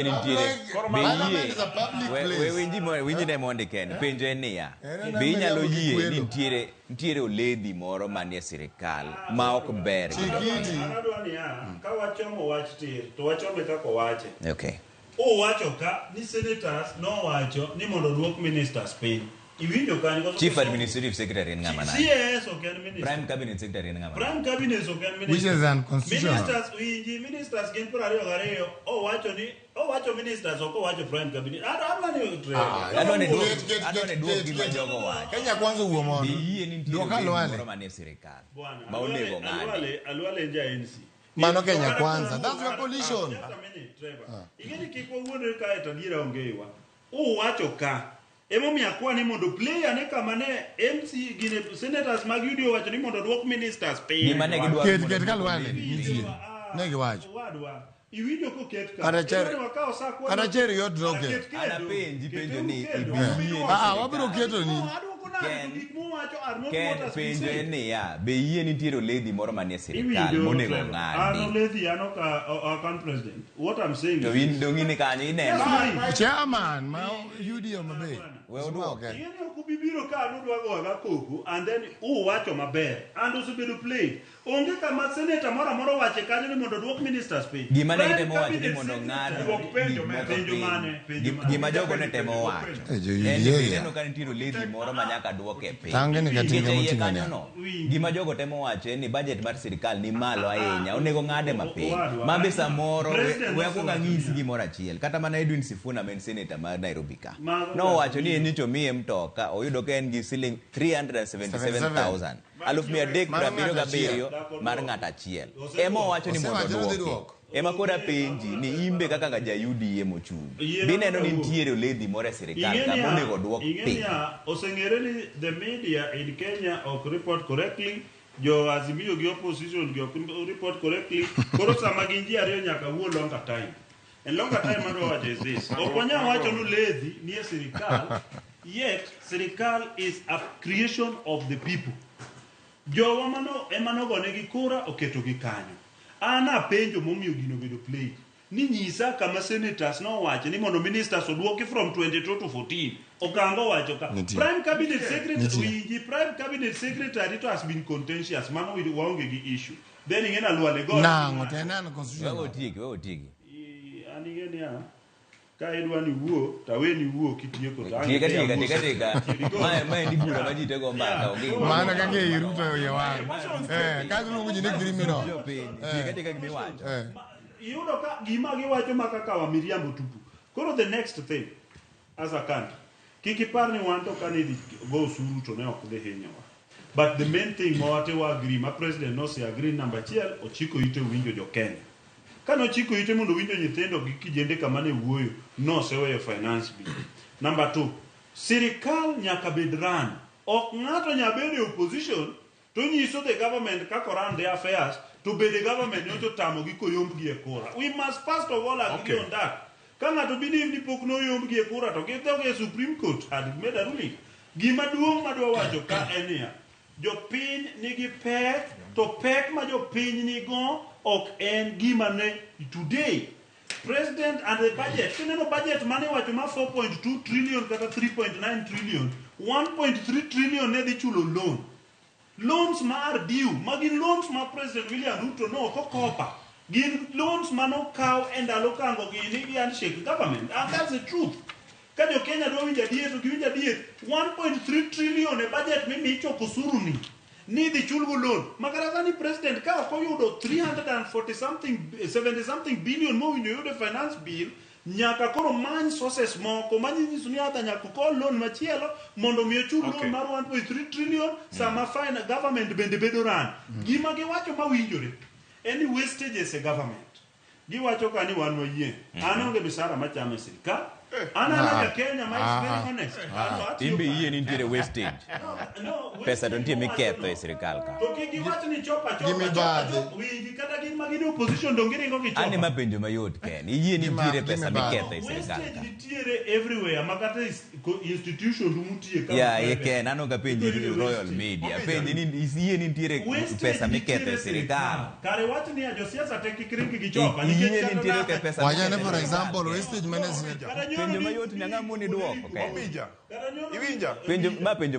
Parliament is a public place. Winji ne Ondiek en penjo niya. Be inyalo yie ni nitiere oledhi moro manie sirkal ma ok ber. Ka wachomo wach tir to wachome kaka owache. Okay. Owacho ka ni senators no wacho ni mondo duok ministers piny. Iwinjo kanyo Chief Administrative Secretary en ng'ama nani? Yes, okay, minister. Prime Cabinet Secretary en ng'ama nani? Prime Cabinet okay, minister. Which is unconstitutional. Ministers gin 22 owacho ministers ok owacho Prime Cabinet. Adwani duok gima jogo wacho. Kenya kwanza uwo mondo. Be yie ni nitiere moro manie sirkal ma onego ng'adi. Alwale nja NC. Mano Kenya kwanza. That's your coalition. Igeni kiko wuonre ka etadiera ongewa. Owacho ka emomiyo akwani mondo player ne kama ne MC gine senators mag UDO wacho ni mondo duok ministers piny. Gima ne gidwaro ket kalwale nitie. Ne giwacho. Iwinjo ko ket ka. Kata cher yot rocket. Ana penjo ni wabiro keto ni. Ken penjo niya, be yie nitiere oledhi moro manie sirkal monego ng'adi? An oledhi an ok president. What I'm saying to in dong in kanyo ineno. Chairman ma UDO mabe. We oduoke. Ingeni ok bibiro ka anudwa goga koko and then uwacho maber. And osebedo play. Onge kama senator moro amoro wache kanyo ni mondo duok ministers piny. Gima ne gitemo wacho ni mondo ng'adi. Gima jogo ne temo wacho. En ka nitiere oledhi moro ma nyaka duoke piny. Gima jogo temo wacho ni budget mar sirkal ni malo ahinya, onego ng'ade mapiny. Mabe samoro we akuongo anyisi gimoro achiel. Kata mana Edwin Sifuna men senator mar Nairobi ka. No wacho ni enicho miye mtoka, oyudo ka en gi siling 377,000. 1,377 mar ng'at achiel. Ema wacho ni mondo duoke. Ema koda penji ni imbe kaka ga jayudi mochung. Bineno ni nitiere oledhi moro e sirkal ka monego duok piny. Oseng'ere ni the media in Kenya ok report correctly. Jo Azimio gi opposition gi ok report correctly. Koro sama gin ji ariyo nyaka wuo longer time. And longer time madwa wacho is this. Okonya wacho no ledhi ni e sirkal. Yet sirkal is a creation of the people. Jowa mano emano gone gi kura oketo gi kanyo. Ana penjo momiyo gino bedo play. Ni nyisa kama senators no wacho ni mondo ministers oduoki from 22 to 14. Okango wacho ka. Prime Cabinet Secretary to has been contentious. Mano waonge gi issue. Then ingena luale go. Nango tena no constitution. We otigi. Ani ngene ka idwani wuo taweni wuo kitieko to tiga mai ndi bura majite go mbaka onge mana kake iruto ye wan kazi lungu jine criminal tiga gimi wacho yudo ka gima giwacho makaka wa miriambo tupu. Koro the next thing as a country kikipar ni wanto kanidi go suru to ne ok de henyawa, but the main thing mawate wa agree ma president no se agree number 1 ochiko ite winjo jo Kenya. Kano chiko ite mondo winjo nyithindo gi kijende kama ne wuoyo no seweyo finance bill. Number 2, sirkal nyaka bed run. Ok ng'ato nyabede opposition to nyiso the government kako run their affairs to be the government no to tamo gi koyomb gi e kura. We must first of all agree on that. Ka ng'ato believe ni pok no yomb gi e kura to give the Supreme Court had made a ruling. Gima duong' madwa wacho ka enia jo piny nigi pek to pek ma jo piny nigo ok en gima ne today president and the budget kineno budget mane wacho ma 4.2 trillion kata 3.9 trillion 1.3 trillion ne dhi chulo loans ma are due magin loans ma president William Ruto no kokopa gin loans manokaw e ndalo kango gini gi handshake government, and that's the truth. Ka jo Kenya dwa winjo adier to giwinjo adier 1.3 trillion e budget michoko osuru ni dhi chulgo loan. Makara ni president ka ok oyudo 70 something billion mowinjo yudo finance bill, nyaka koro many sources moko manyiso ni hata nyaka ko loan machielo mondo mi ochul loan mar 1.3 trillion sama fine government bende bedo ran. Gima giwacho mawinjore any wastage as a government. Giwacho ka ni wan wayie. An onge misara machame sirkal. Another Kenya, my very honest. Imbe yie ni nitiere wastage. Pesa to nitie miketho e sirkal ka. To kiki wach ni chopa. Winji kata gin magine opposition dongiringo gi chopa. Ani mapenjo mayot Ken. Yie ni nitiere pesa miketho e sirkal. Wastage nitiere everywhere. Makata institution dumutie kama. Yeah, Ken, ano ka penji Royal Media. Penji ni yie ni nitiere pesa miketho e sirkal. Kare wach ni josiasa tek kiringi gi chopa. Yie ni nitiere pesa. Wajane for example wastage management. Penjo mayot nyanga muni duoko Ken. Iwinja. Penjo mayot. Ma penjo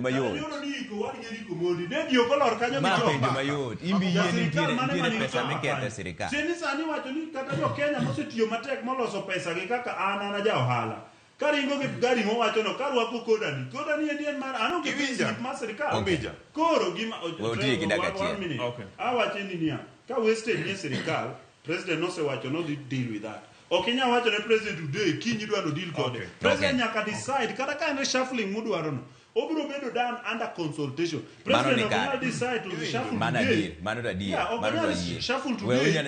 mayot. Imbi yie ni nitiere pesa miketho e sirkal. Sani wacho ni kata jo Kenya mosetiyo matek moloso pesa gi kaka ana ja ohala. Karingo gi gari mo wacho no karwako kodani. Kodani en mar ano gi pesa mar sirkal. Koro gima Otie kidaga chien. Okay. Awacho ni niya. Ka wastage ni sirkal, president no se wacho no deal with that. Okinya wacho ne president today kinyi dwaro deal kode. President nyaka decide kata ka en shuffling mudwaro no. Obiro bedo done under consultation. President will decide to shuffle today. Mano da dia. Shuffle today.